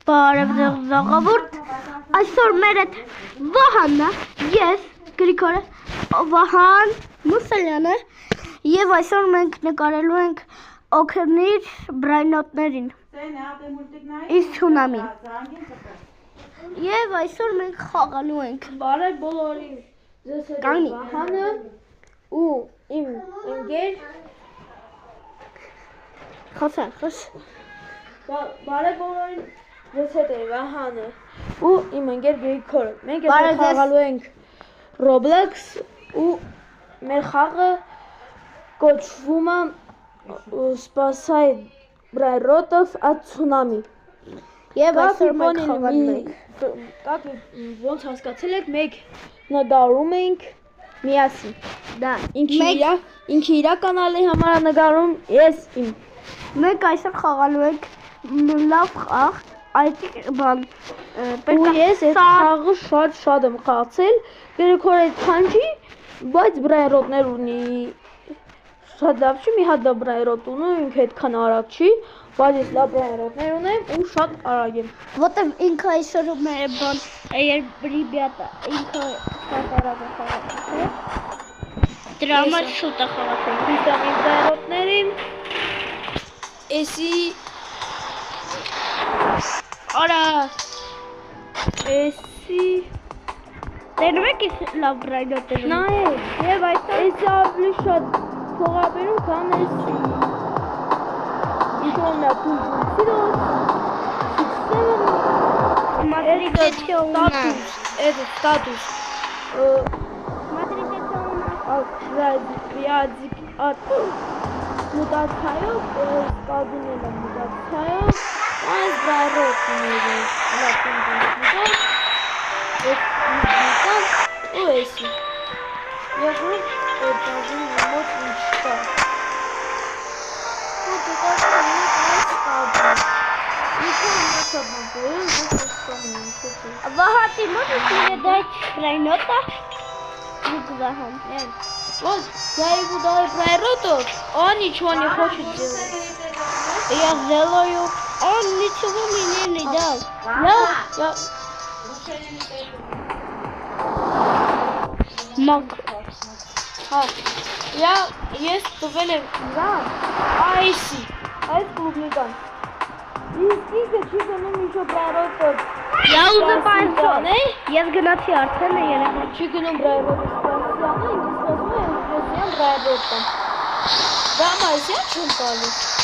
Բարև ձեզ ժողովուրդ, այսօր մեր հետ Վահանն է, ես Գրիգորը, Վահան Մուսալյանը եւ այսօր մենք նկարելու ենք օքրնիր բրայնոտներին Իս ցունամին եւ այսօր մենք խաղալու ենք Բարև բոլորին, ձեզ հետ է Վահանը ու իմ ընկեր Բարև բոլորին, ձեզ հետ է Վահանը ու իմ ընկեր Գրիգորը Մենք այսօր խաղալու ենք Roblox ու մեր խաղը կոչվում է Spasai Brairotov at Tsunami Եվ այսօր մենք խաղալու ենք Կակ ոնց հասկացել եք, մենք նկարում ենք միասին Դա Ինքը իրա կանալի համար է նկարում, ես իմ Մենք այսօր խաղալու ենք լավ խաղ, այդ բան Ու ես այդ խաղը շատ եմ խաղացել Գրիգորը այդքան չի, բայց բրայրոտներ ունի Շատ լավ չի, մի հատ դա բրայրոտ ունի, ինքը այդքան արագ չի Բայց ես լավ բրայրոտներ ունեմ ու շատ արագ եմ Որտեվ ինքը այսօր մեր բան, ռիբյատա, ինքը շատ արագ է խաղացել Դրա համար շուտ է խաղացել Հիշտամ իմ բրայրոտներին Էսի Արա Էսի Տենում եք ես լավ բրայնոտեր Նայեք Եվ այսօր Էսի ավելի շատ փողաբերում քան էսի Ինքը ունա պուլպուլսիրոս Это статус Смотрите, это у нас от мутацией, складывание мутацией, а здоровье Я говорю, это должен быть мечта. Ваха, ты можешь мне дать брайнота? Вахан, нет. Вот, я ему даю прайроту, он ничего не хочет делать. Я сделаю. Он ничего мне не дал. Я есть тувелем Айси, айс клубникан. Իսկ չի գնում ինչ-որ բրայրոտը Я уже понял. Я сгнати արդեն երևա։ Չի գնում բրայրոտը սպասյանը, ինձ ասում է, ես եմ բրայրոտը։ Դա մայսյան չեմ տալիս։